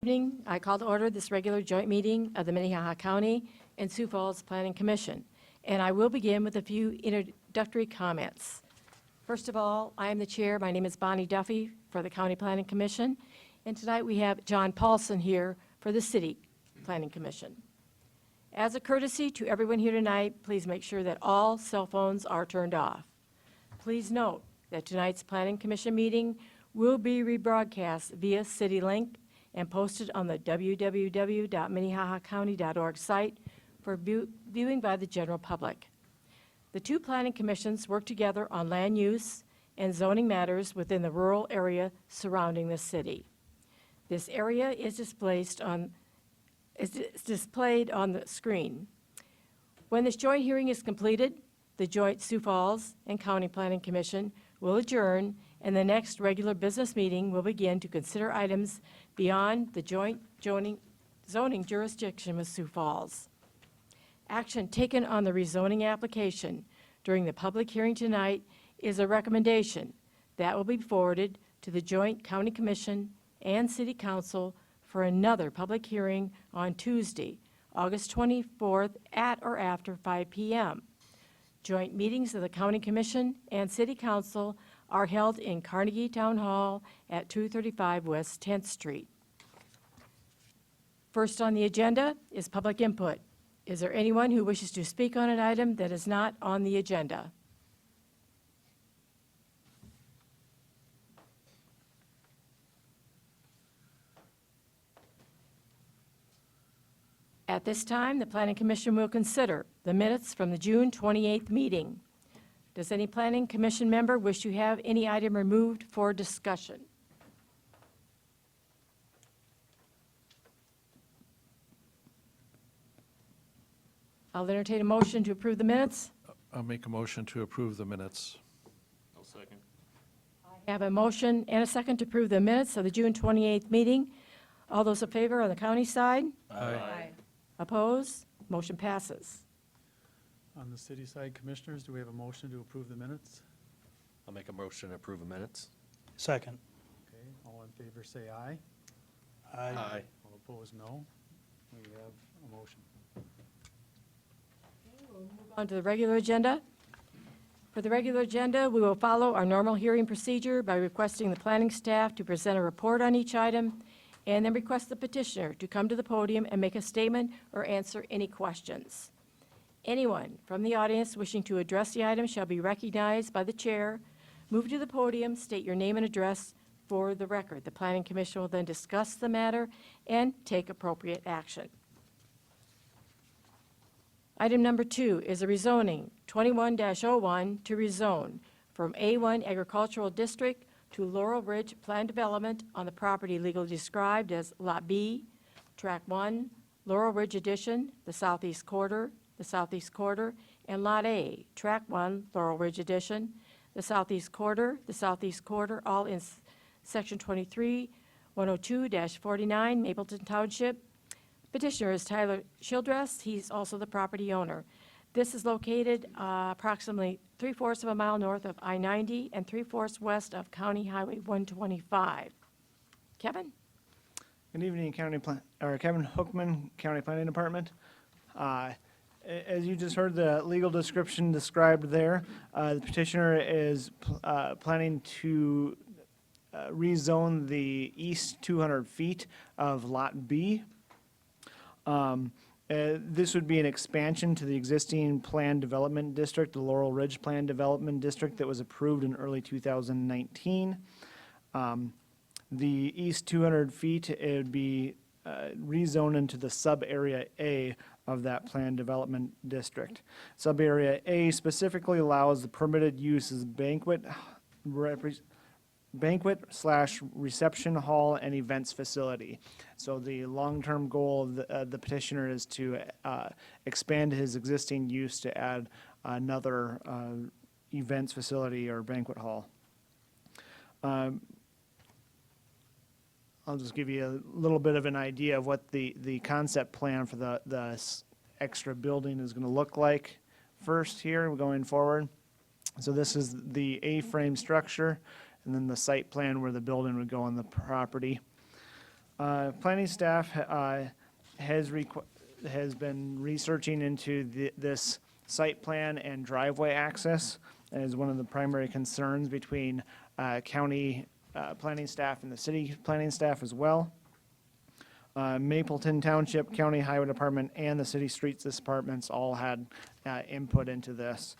Evening, I call to order this regular joint meeting of the Minnehaha County and Sioux Falls Planning Commission, and I will begin with a few introductory comments. First of all, I am the chair. My name is Bonnie Duffy for the County Planning Commission, and tonight we have John Paulson here for the City Planning Commission. As a courtesy to everyone here tonight, please make sure that all cell phones are turned off. Please note that tonight's Planning Commission meeting will be rebroadcast via CityLink and posted on the www.minnehahacounty.org site for viewing by the general public. The two planning commissions work together on land use and zoning matters within the rural area surrounding the city. This area is displayed on the screen. When this joint hearing is completed, the joint Sioux Falls and County Planning Commission will adjourn, and the next regular business meeting will begin to consider items beyond the joint zoning jurisdiction with Sioux Falls. Action taken on the rezoning application during the public hearing tonight is a recommendation that will be forwarded to the Joint County Commission and City Council for another public hearing on Tuesday, August 24th at or after 5 p.m. Joint meetings of the County Commission and City Council are held in Carnegie Town Hall at 235 West 10th Street. First on the agenda is public input. Is there anyone who wishes to speak on an item that is not on the agenda? At this time, the Planning Commission will consider the minutes from the June 28th meeting. Does any Planning Commission member wish to have any item removed for discussion? I'll entertain a motion to approve the minutes. I'll make a motion to approve the minutes. I'll second. I have a motion and a second to approve the minutes of the June 28th meeting. All those in favor on the county side? Aye. Opposed? Motion passes. On the city side, commissioners, do we have a motion to approve the minutes? I'll make a motion to approve the minutes. Second. Okay, all in favor say aye. Aye. All opposed, no. We have a motion. On to the regular agenda. For the regular agenda, we will follow our normal hearing procedure by requesting the planning staff to present a report on each item, and then request the petitioner to come to the podium and make a statement or answer any questions. Anyone from the audience wishing to address the item shall be recognized by the chair, move to the podium, state your name and address for the record. The Planning Commission will then discuss the matter and take appropriate action. Item number 2 is a rezoning, 21-01, to rezone from A1 Agricultural District to Laurel Ridge Planned Development on the property legally described as Lot B, Track 1, Laurel Ridge Addition, the southeast quarter, and Lot A, Track 1, Laurel Ridge Addition, the southeast quarter, all in Section 23, 102-49, Mapleton Township. Petitioner is Tyler Childress. He's also the property owner. This is located approximately 3/4 of a mile north of I-90 and 3/4 west of County Highway 125. Kevin? Good evening, Kevin Hookman, County Planning Department. As you just heard the legal description described there, the petitioner is planning to rezone the east 200 feet of Lot B. This would be an expansion to the existing planned development district, the Laurel Ridge Planned Development District that was approved in early 2019. The east 200 feet, it would be rezoned into the sub-area A of that planned development district. Sub-area A specifically allows the permitted use as banquet/reception hall and events facility. So the long-term goal of the petitioner is to expand his existing use to add another events facility or banquet hall. I'll just give you a little bit of an idea of what the concept plan for the extra building is going to look like first here going forward. So this is the A-frame structure, and then the site plan where the building would go on the property. Planning staff has been researching into this site plan and driveway access as one of the primary concerns between county planning staff and the city planning staff as well. Mapleton Township, County Highway Department, and the City Streets Departments all had input into this.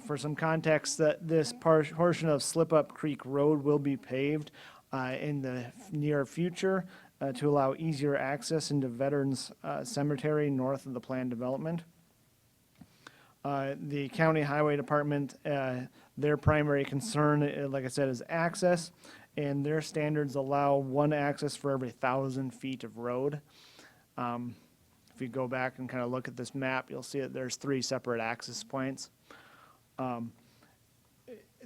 For some context, this portion of Slip Up Creek Road will be paved in the near future to allow easier access into Veterans Cemetery north of the planned development. The County Highway Department, their primary concern, like I said, is access, and their standards allow one access for every 1,000 feet of road. If you go back and kind of look at this map, you'll see that there's 3 separate access points.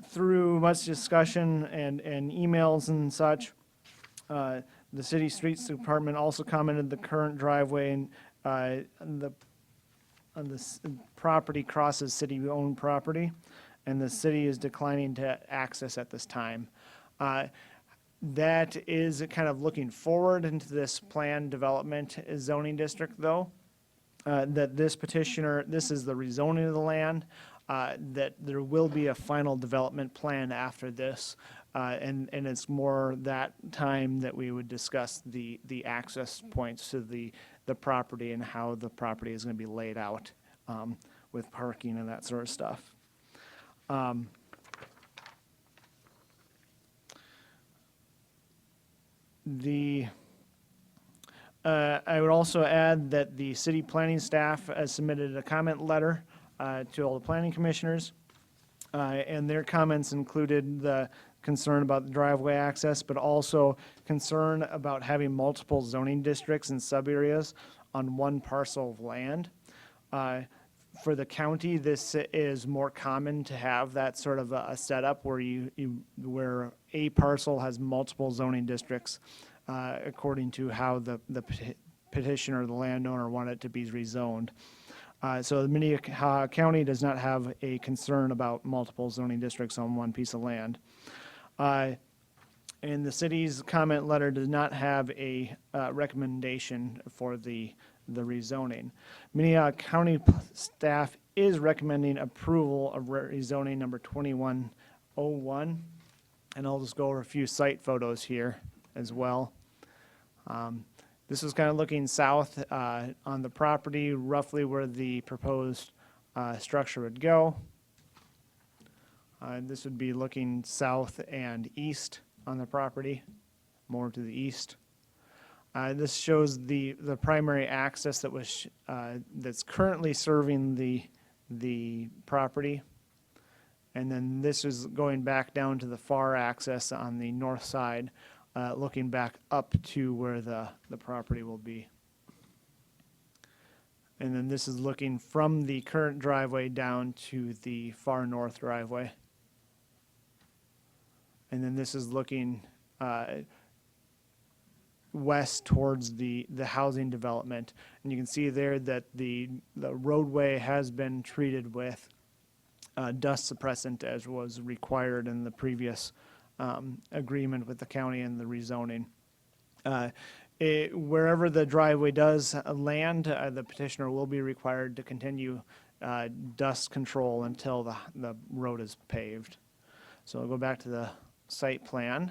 Through much discussion and emails and such, the City Streets Department also commented the current driveway and on the property crosses city-owned property, and the city is declining to access at this time. That is kind of looking forward into this planned development zoning district, though, that this petitioner, this is the rezoning of the land, that there will be a final development plan after this, and it's more that time that we would discuss the access points to the property and how the property is going to be laid out with parking and that sort of stuff. I would also add that the city planning staff has submitted a comment letter to all the planning commissioners, and their comments included the concern about the driveway access, but also concern about having multiple zoning districts and sub-areas on one parcel of land. For the county, this is more common to have that sort of a setup where where a parcel has multiple zoning districts according to how the petitioner, the landowner, want it to be rezoned. So the Minnehaha County does not have a concern about multiple zoning districts on one piece of land. And the city's comment letter does not have a recommendation for the rezoning. Minnehaha County staff is recommending approval of rezoning number 2101. And I'll just go over a few site photos here as well. This is kind of looking south on the property, roughly where the proposed structure would go. This would be looking south and east on the property, more to the east. This shows the primary access that was that's currently serving the property, and then this is going back down to the far access on the north side, looking back up to where the property will be. And then this is looking from the current driveway down to the far north driveway. And then this is looking west towards the housing development. And you can see there that the roadway has been treated with dust suppressant as was required in the previous agreement with the county and the rezoning. Wherever the driveway does land, the petitioner will be required to continue dust control until the road is paved. So I'll go back to the site plan.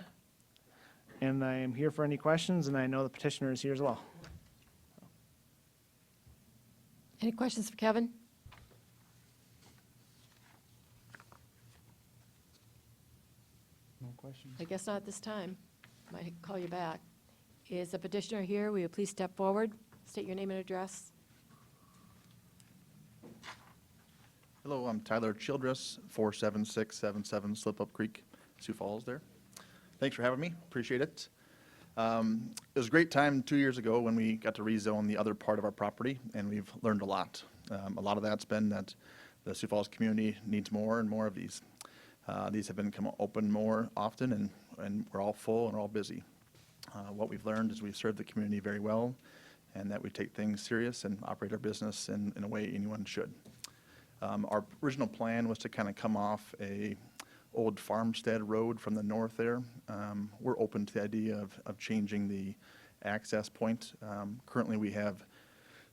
And I am here for any questions, and I know the petitioner is here as well. Any questions for Kevin? No questions? I guess not at this time. Might call you back. Is the petitioner here? Will you please step forward, state your name and address? Hello, I'm Tyler Childress, 47677 Slip Up Creek, Sioux Falls there. Thanks for having me, appreciate it. It was a great time 2 years ago when we got to rezone the other part of our property, and we've learned a lot. A lot of that's been that the Sioux Falls community needs more and more of these. These have been come open more often, and we're all full and we're all busy. What we've learned is we serve the community very well, and that we take things serious and operate our business in a way anyone should. Our original plan was to kind of come off a old farmstead road from the north there. We're open to the idea of changing the access point. Currently, we have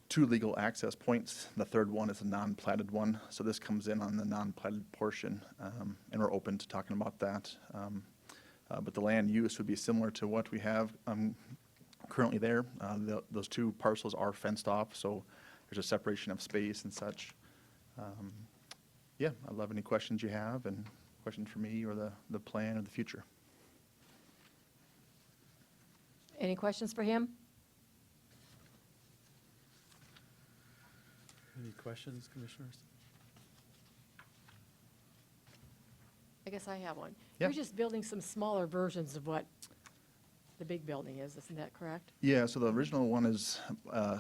2 legal access points. The third one is a non-platted one, so this comes in on the non-platted portion, and we're open to talking about that. But the land use would be similar to what we have currently there. Those 2 parcels are fenced off, so there's a separation of space and such. Yeah, I'd love any questions you have, and questions for me or the plan or the future. Any questions for him? Any questions, commissioners? I guess I have one. Yeah. You're just building some smaller versions of what the big building is, isn't that correct? Yeah, so the original one is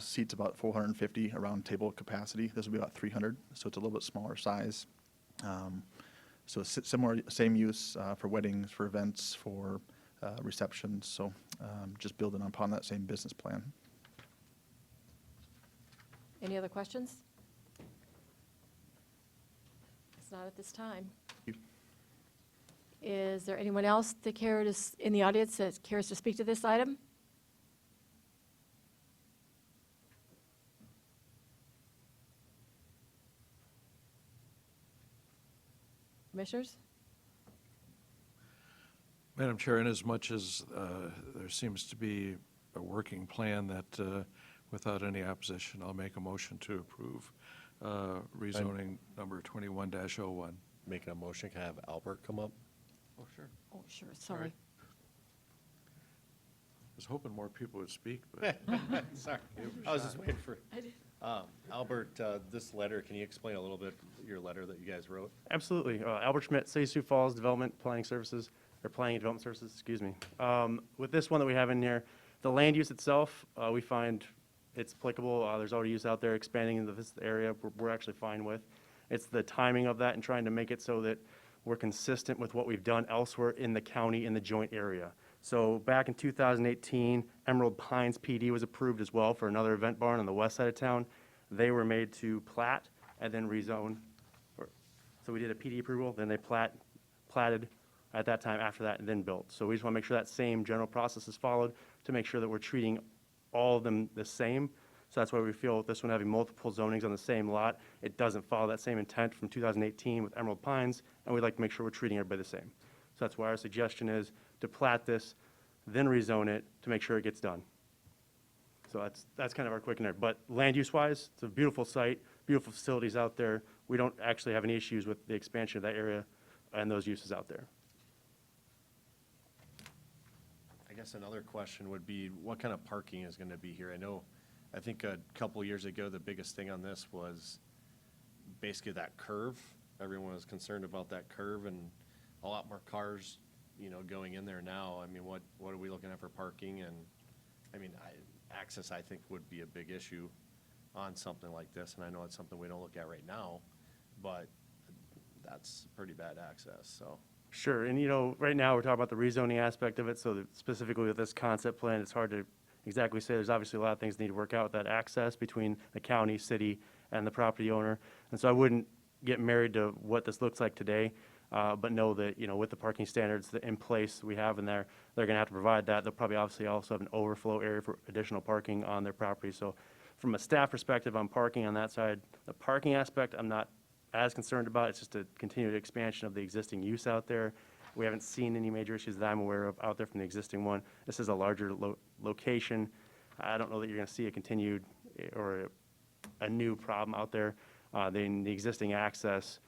seats about 450 around table capacity. This will be about 300, so it's a little bit smaller size. So similar, same use for weddings, for events, for receptions. So just building upon that same business plan. Any other questions? It's not at this time. Thank Is there anyone else that cares, in the audience that cares to speak to this item? Commissioners? Madam Chair, inasmuch as there seems to be a working plan that, without any opposition, I'll make a motion to approve rezoning number 21-01. Making a motion, can I have Albert come up? Oh, sure. Oh, sure, sorry. I was hoping more people would speak, but Sorry, I was just waiting for, Albert, this letter, can you explain a little bit your letter that you guys wrote? Absolutely. Albert Schmidt, City of Sioux Falls Development Planning Services, or Planning and Development Services, excuse me. With this one that we have in here, the land use itself, we find it's applicable. There's already use out there expanding into this area. We're actually fine with. It's the timing of that and trying to make it so that we're consistent with what we've done elsewhere in the county in the joint area. So back in 2018, Emerald Pines PD was approved as well for another event barn on the west side of town. They were made to plat and then rezone. So we did a PD approval, then they platted at that time after that and then built. So we just want to make sure that same general process is followed to make sure that we're treating all of them the same. So that's why we feel with this one having multiple zonings on the same lot, it doesn't follow that same intent from 2018 with Emerald Pines, and we'd like to make sure we're treating everybody the same. So that's why our suggestion is to plat this, then rezone it to make sure it gets done. So that's kind of our quick and dirty. But land use wise, it's a beautiful site, beautiful facilities out there. We don't actually have any issues with the expansion of that area and those uses out there. I guess another question would be, what kind of parking is going to be here? I think a couple years ago, the biggest thing on this was basically that curve. Everyone was concerned about that curve and a lot more cars, going in there now. I mean, what are we looking at for parking? And I mean, access, I think, would be a big issue on something like this. And I know it's something we don't look at right now, but that's pretty bad access, so. Sure, and right now we're talking about the rezoning aspect of it, so that specifically with this concept plan, it's hard to exactly say. There's obviously a lot of things that need to work out with that access between the county, city, and the property owner. And so I wouldn't get married to what this looks like today, but know that, with the parking standards that in place we have in there, they're gonna have to provide that. They'll probably obviously also have an overflow area for additional parking on their property. So from a staff perspective on parking on that side, the parking aspect, I'm not as concerned about. It's just a continued expansion of the existing use out there. We haven't seen any major issues that I'm aware of out there from the existing one. This is a larger location. I don't know that you're going to see a continued or a new problem out there. The existing access,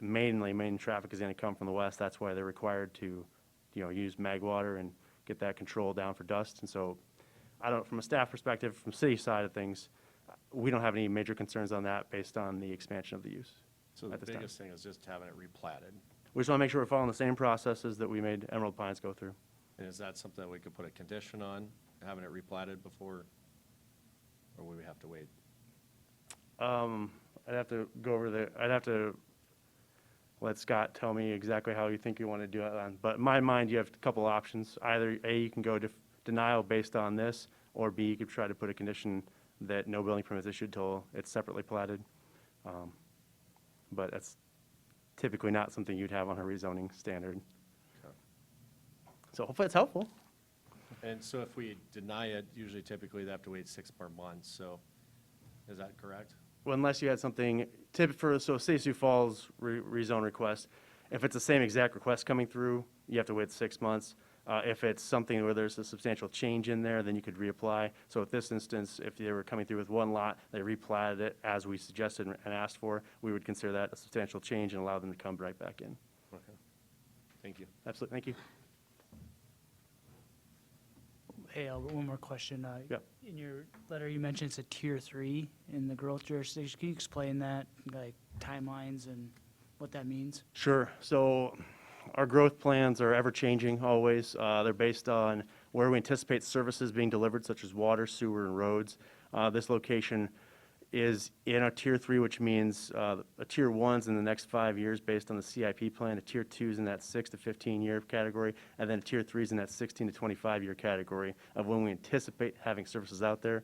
main traffic is going to come from the west. That's why they're required to, use mag water and get that control down for dust. And so, from a staff perspective, from city side of things, we don't have any major concerns on that based on the expansion of the use. So the at this time. biggest thing is just having it replatted. We just want to make sure we're following the same processes that we made Emerald Pines go through. And is that something that we could put a condition on, having it replatted before, or would we have to wait? I'd have to go over I'd have to let Scott tell me exactly how you think you want to do it on. But in my mind, you have a couple options. Either A, you can go denial based on this, or B, you could try to put a condition that no building permit is issued till it's separately platted. But that's typically not something you'd have on a rezoning standard. Okay. So hopefully it's helpful. And so if we deny it, usually typically they have to wait 6 more months, so is that correct? Well, unless you had something, so say Sioux Falls rezone request, if it's the same exact request coming through, you have to wait 6 months. If it's something where there's a substantial change in there, then you could reapply. So at this instance, if they were coming through with one lot, they replatted it as we suggested and asked for, we would consider that a substantial change and allow them to come right back in. Okay. Thank you. Absolutely, thank you. Hey, Albert, one more question. Yep. In your letter, you mentioned it's a tier 3 in the growth jurisdiction. Can you explain that, like timelines and what that means? Sure. So our growth plans are ever-changing always. They're based on where we anticipate services being delivered, such as water, sewer, and roads. This location is in a Tier 3, which means a Tier 1's in the next 5 years based on the CIP plan, a Tier 2's in that 6 to 15-year category, and then a Tier 3's in that 16 to 25-year category of when we anticipate having services out there.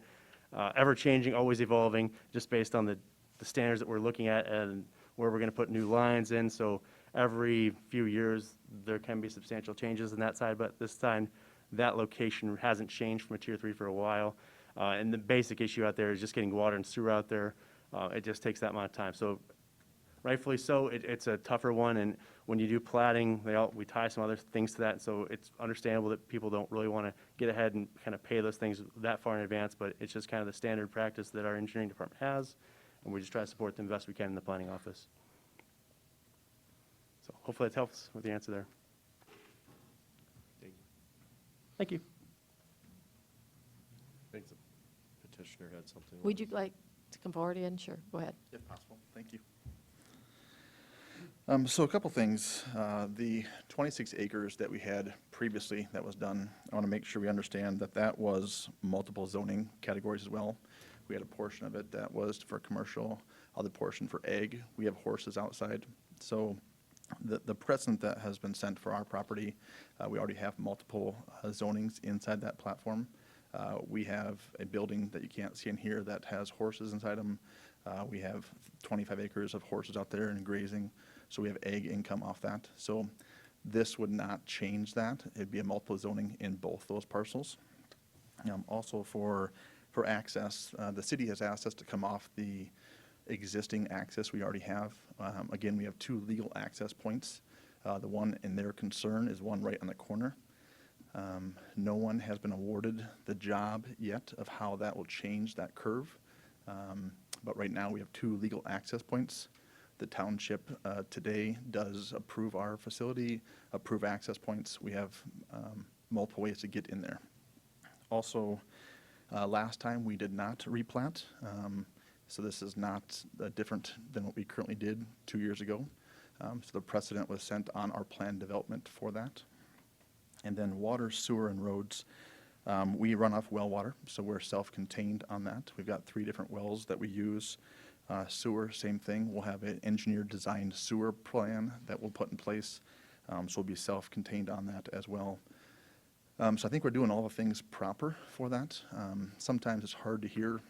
Ever-changing, always evolving, just based on the standards that we're looking at and where we're going to put new lines in. So every few years, there can be substantial changes on that side, but this time, that location hasn't changed from a Tier 3 for a while. And the basic issue out there is just getting water and sewer out there. It just takes that amount of time. So rightfully so, it's a tougher one. And when you do platting, we tie some other things to that. So it's understandable that people don't really want to get ahead and kind of pay those things that far in advance, but it's just kind of the standard practice that our engineering department has. And we just try to support them best we can in the planning office. So hopefully that helps with the answer there. Thank you. Thank you. I think the petitioner had something. Would you like to come forward again? Sure, go ahead. If possible, thank you. So a couple things. The 26 acres that we had previously that was done, I want to make sure we understand that that was multiple zoning categories as well. We had a portion of it that was for commercial, other portion for ag. We have horses outside. So the precedent that has been sent for our property, we already have multiple zonings inside that platform. We have a building that you can't see in here that has horses inside them. We have 25 acres of horses out there and grazing, so we have ag income off that. So this would not change that. It'd be a multiple zoning in both those parcels. Also for access, the city has asked us to come off the existing access we already have. Again, we have 2 legal access points. The one in their concern is one right on the corner. No one has been awarded the job yet of how that will change that curve. But right now, we have 2 legal access points. The township today does approve our facility, approve access points. We have multiple ways to get in there. Also, last time, we did not replat. So this is not different than what we currently did 2 years ago. So the precedent was sent on our plan development for that. And then water, sewer, and roads, we run off well water, so we're self-contained on that. We've got 3 different wells that we use. Sewer, same thing. We'll have an engineered designed sewer plan that we'll put in place, so we'll be self-contained on that as well. So I think we're doing all the things proper for that. Sometimes it's hard to hear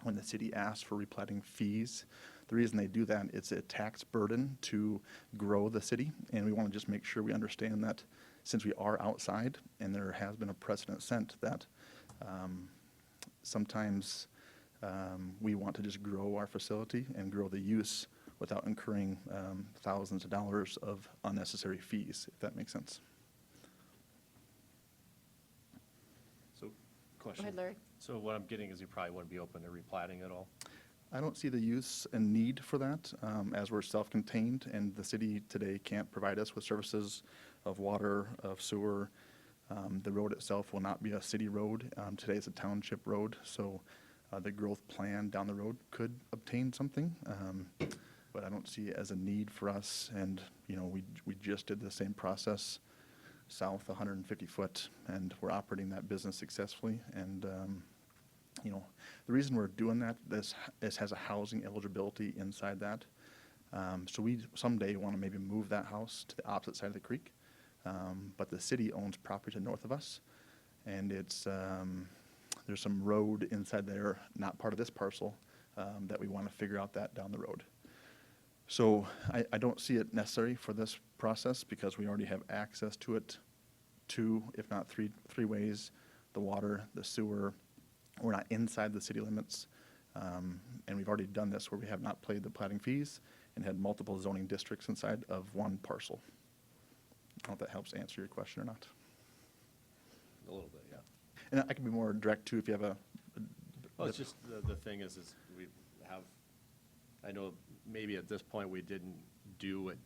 when the city asks for replatting fees. The reason they do that, it's a tax burden to grow the city, and we want to just make sure we understand that since we are outside, and there has been a precedent set that sometimes we want to just grow our facility and grow the use without incurring thousands of dollars of unnecessary fees, if that makes sense. So, question. Go ahead, Larry. So what I'm getting is you probably wouldn't be open to replatting at all? I don't see the use and need for that, as we're self-contained, and the city today can't provide us with services of water, of sewer. The road itself will not be a city road. Today it's a township road, so the growth plan down the road could obtain something, but I don't see it as a need for us. And, you know, we just did the same process south 150 foot, and we're operating that business successfully. And, you know, the reason we're doing that, this has a housing eligibility inside that. So we someday want to maybe move that house to the opposite side of the creek. But the city owns property to the north of us, and it's, there's some road inside there, not part of this parcel, that we want to figure out that down the road. So I don't see it necessary for this process because we already have access to it two, if not three ways, the water, the sewer. We're not inside the city limits. And we've already done this where we have not paid the plating fees and had multiple zoning districts inside of one parcel. I don't know if that helps answer your question or not. A little bit, yeah. And I can be more direct too if you have a. Well, it's just, the thing is we have, I know maybe at this point we didn't do it,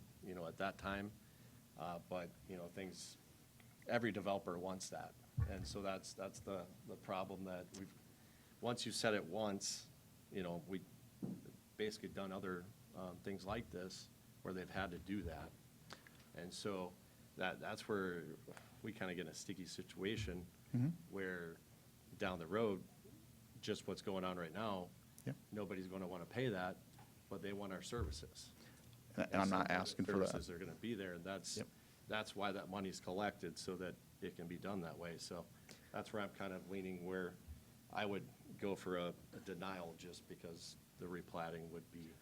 at that time, but, things, every developer wants that. And so that's the problem that once you set it once, we basically done other things like this where they've had to do that. And so that's where we kind of get in a sticky situation where down the road, just what's going on right now, Yep. nobody's going to want to pay that, but they want our services. And I'm not asking for that. Services are going to be there, and Yep. that's why that money's collected, so that it can be done that way. So that's where I'm kind of leaning, where I would go for a denial just because the replatting would be.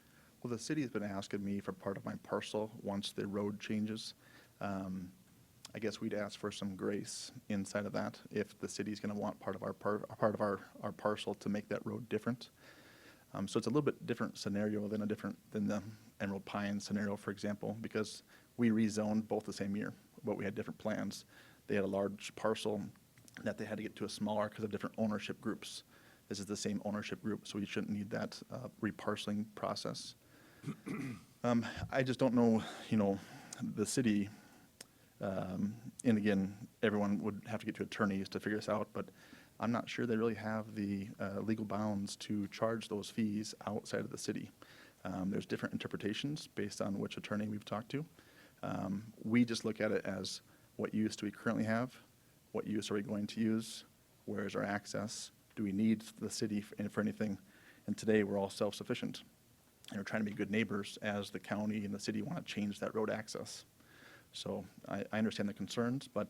Well, the city has been asking me for part of my parcel once the road changes. I guess we'd ask for some grace inside of that if the city's going to want part of our parcel to make that road different. So it's a little bit different scenario than the Emerald Pines scenario, for example, because we rezoned both the same year, but we had different plans. They had a large parcel that they had to get to a smaller because of different ownership groups. This is the same ownership group, so we shouldn't need that reparceling process. I just don't know, the city, and again, everyone would have to get to attorneys to figure this out, but I'm not sure they really have the legal bounds to charge those fees outside of the city. There's different interpretations based on which attorney we've talked to. We just look at it as what use do we currently have? What use are we going to use? Where is our access? Do we need the city for anything? And today, we're all self-sufficient. And we're trying to be good neighbors as the county and the city want to change that road access. So I understand the concerns, but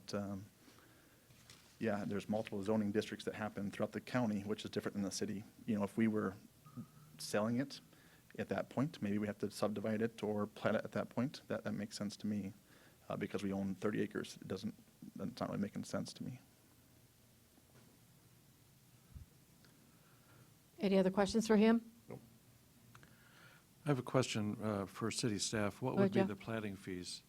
yeah, there's multiple zoning districts that happen throughout the county, which is different than the city. If we were selling it at that point, maybe we have to subdivide it or plat it at that point. That makes sense to me. Because we own 30 acres, that's not really making sense to me. Any other questions for him? I have a question for city staff. What Go would ahead, be Jeff. the plating fees?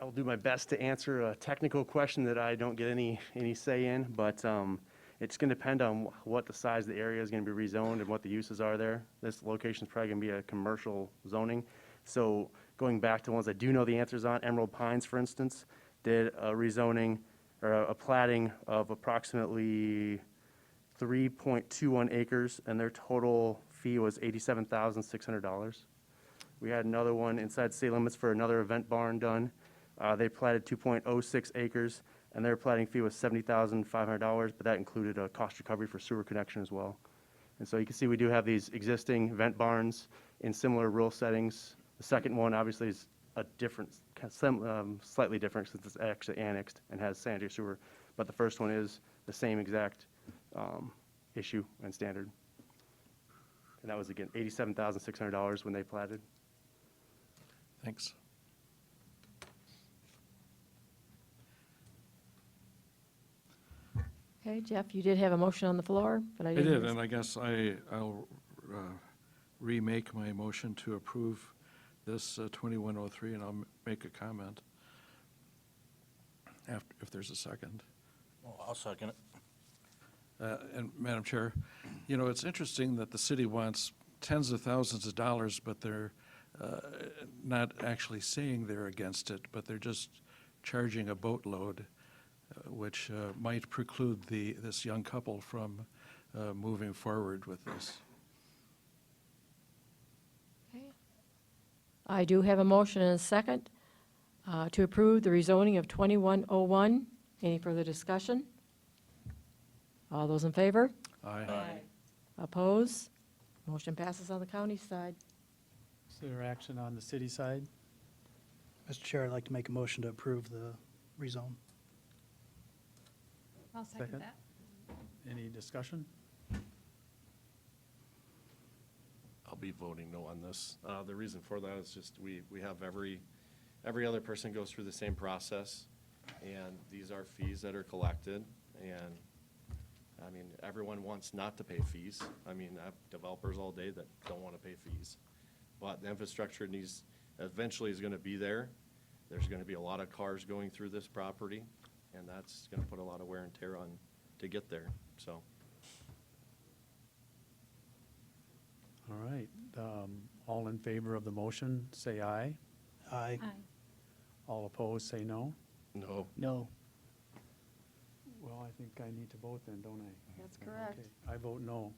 I will do my best to answer a technical question that I don't get any say in, but it's going to depend on what the size of the area is going to be rezoned and what the uses are there. This location is probably going to be a commercial zoning. So going back to ones I do know the answers on, Emerald Pines, for instance, did a rezoning or a platting of approximately 3.21 acres, and their total fee was $87,600. We had another one inside city limits for another event barn done. They platted 2.06 acres, and their platting fee was $70,500, but that included a cost recovery for sewer connection as well. And so you can see we do have these existing event barns in similar rural settings. The second one obviously is a different, slightly different since it's actually annexed and has sanitary sewer, but the first one is the same exact issue and standard. And that was, again, $87,600 when they platted. Thanks. Okay, Jeff, you did have a motion on the floor, but I I didn't. did, and I guess I'll remake my motion to approve this 2103, and I'll make a comment after, if there's a second. Well, I'll second it. And Madam Chair, it's interesting that the city wants tens of thousands of dollars, but they're not actually saying they're against it, but they're just charging a boatload, which might preclude this young couple from moving forward with this. Okay. I do have a motion and a second to approve the rezoning of 2101. Any further discussion? All those in favor? Aye. Oppose? Motion passes on the county side. Is there action on the city side? Mr. Chair, I'd like to make a motion to approve the rezone. I'll second Second. that. Any discussion? I'll be voting no on this. The reason for that is just we have every other person goes through the same process, and these are fees that are collected, and, I mean, everyone wants not to pay fees. I mean, I have developers all day that don't want to pay fees. But the infrastructure eventually is gonna be there. There's gonna be a lot of cars going through this property, and that's gonna put a lot of wear and tear on to get there, so. All right, all in favor of the motion, say aye. Aye. All opposed, say no. No. No. Well, I think I need to vote then, don't I? That's correct. Okay, I vote no.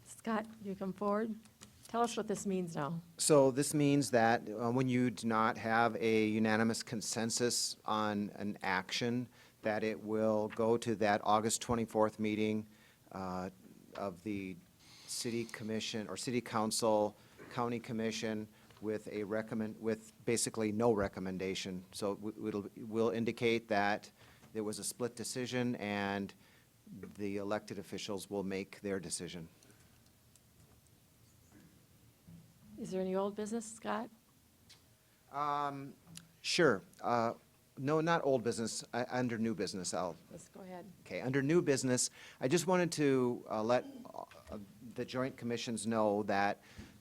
Scott, you come forward. Tell us what this means now. So this means that when you do not have a unanimous consensus on an action, that it will go to that August 24th meeting of the city commission or city council, county commission with with basically no recommendation. So we'll indicate that there was a split decision and the elected officials will make their decision. Is there any old business, Scott? Sure. No, not old business, under new business, Let's go ahead. okay, under new business, I just wanted to let the joint commissions know that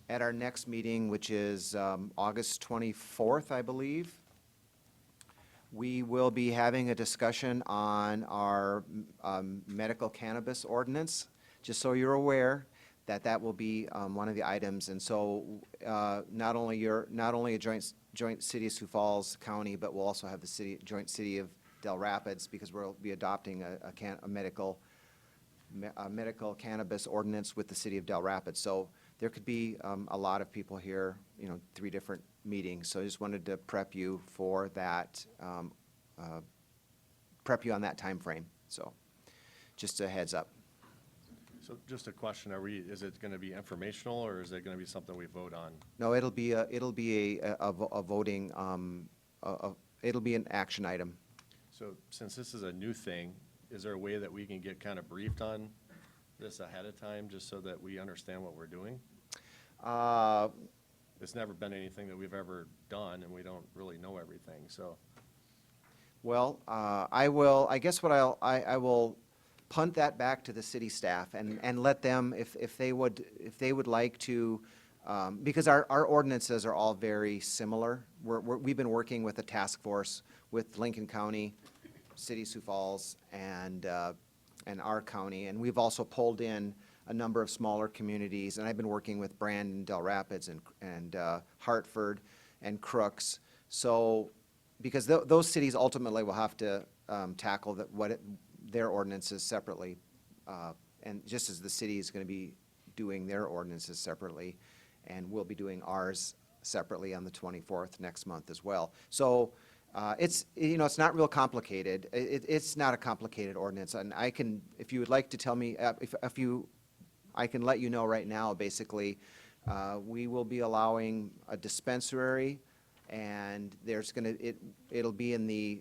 at our next meeting, which is August 24th, I believe, we will be having a discussion on our medical cannabis ordinance, just so you're aware that that will be one of the items. And so not only a joint city of Sioux Falls County, but we'll also have the joint city of Del Rapids, because we'll be adopting a medical cannabis ordinance with the city of Del Rapids. So there could be a lot of people here, 3 different meetings. So I just wanted to prep you for that, prep you on that timeframe. So just a heads up. So just a question, is it gonna be informational, or is it gonna be something we vote on? No, it'll be a voting, it'll be an action item. So since this is a new thing, is there a way that we can get kind of briefed on this ahead of time, just so that we understand what we're doing? It's never been anything that we've ever done, and we don't really know everything, so. Well, I will punt that back to the city staff and let them, if they would like to, because our ordinances are all very similar. We've been working with a task force with Lincoln County, City of Sioux Falls, and our county, and we've also pulled in a number of smaller communities, and I've been working with Brandon, Del Rapids, and Hartford, and Crooks. So, because those cities ultimately will have to tackle their ordinances separately, and just as the city is going to be doing their ordinances separately, and we'll be doing ours separately on the 24th next month as well. So it's not real complicated. It's not a complicated ordinance, and I can, if you would like to tell me, I can let you know right now. Basically, we will be allowing a dispensary, and it'll be in the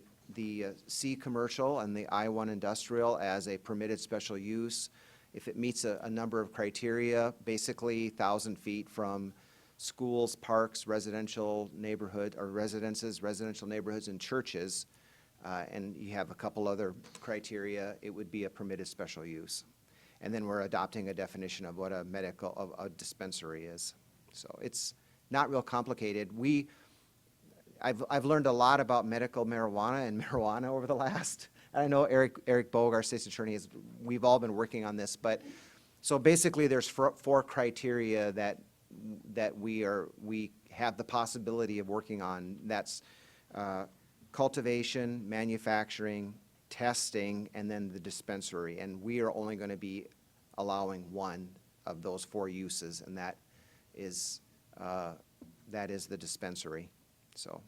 C commercial and the I-1 industrial as a permitted special use. If it meets a number of criteria, basically 1,000 feet from schools, parks, residential neighborhood, or residential neighborhoods and churches, and you have a couple other criteria, it would be a permitted special use. And then we're adopting a definition of what a dispensary is. So it's not real complicated. I've learned a lot about medical marijuana and marijuana over the last, I know Eric Bogue, our state's attorney, we've all been working on this, but, so basically there's 4 criteria that we have the possibility of working on. That's cultivation, manufacturing, testing, and then the dispensary. And we are only going to be allowing one of those 4 uses, and that is the dispensary. So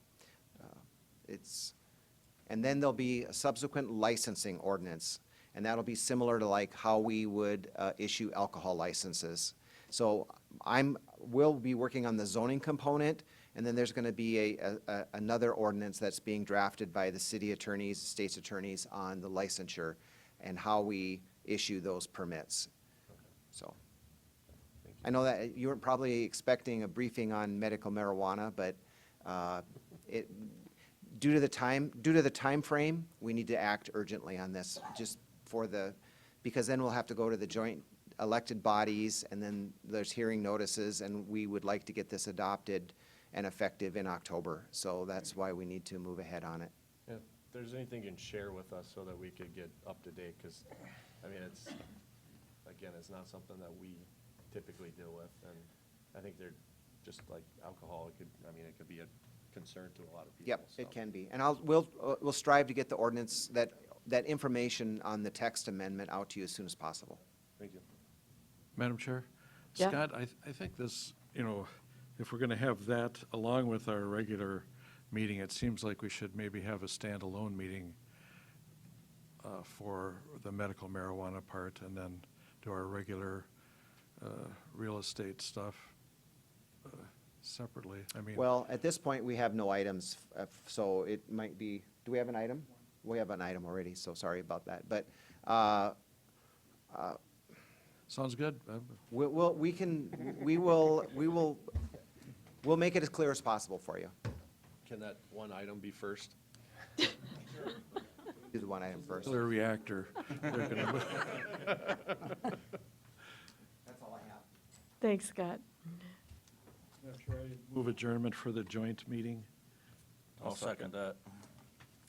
and then there'll be a subsequent licensing ordinance, and that'll be similar to like how we would issue alcohol licenses. So we'll be working on the zoning component, and then there's going to be another ordinance that's being drafted by the city attorneys, state's attorneys on the licensure. and how we issue those permits. So, I know that you weren't probably expecting a briefing on medical marijuana, but it, due to the time frame, we need to act urgently on this, just for the, because then we'll have to go to the joint elected bodies, and then there's hearing notices, and we would like to get this adopted and effective in October. So that's why we need to move ahead on it. Yeah, if there's anything you can share with us so that we could get up to date, because, I mean, it's, again, it's not something that we typically deal with, and I think they're, just like alcohol, it could be a concern to a lot of people. Yep, so. it can be. And we'll strive to get the ordinance, that information on the text amendment out to you as soon as possible. Thank you. Madam Chair? Yeah. Scott, I think this, if we're going to have that along with our regular meeting, it seems like we should maybe have a standalone meeting for the medical marijuana part, and then do our regular real estate stuff separately. I mean, Well, at this point, we have no items, so it might be, do we have an item? We have an item already, so sorry about that. But sounds good. we'll make it as clear as possible for you. Can that one item be first? Do the one item first. Nuclear reactor. They're gonna move- That's all I have. Thanks, Scott. Move adjournment for the joint meeting. I'll second that.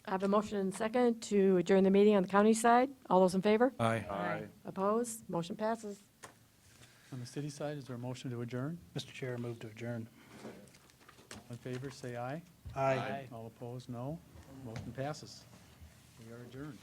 I have a motion and second to adjourn the meeting on the county side. All those in favor? Aye. Aye. Opposed? Motion passes. On the city side, is there a motion to adjourn? Mr. Chair, move to adjourn. All in favor, say aye. Aye. All opposed, no. Motion passes. We are adjourned.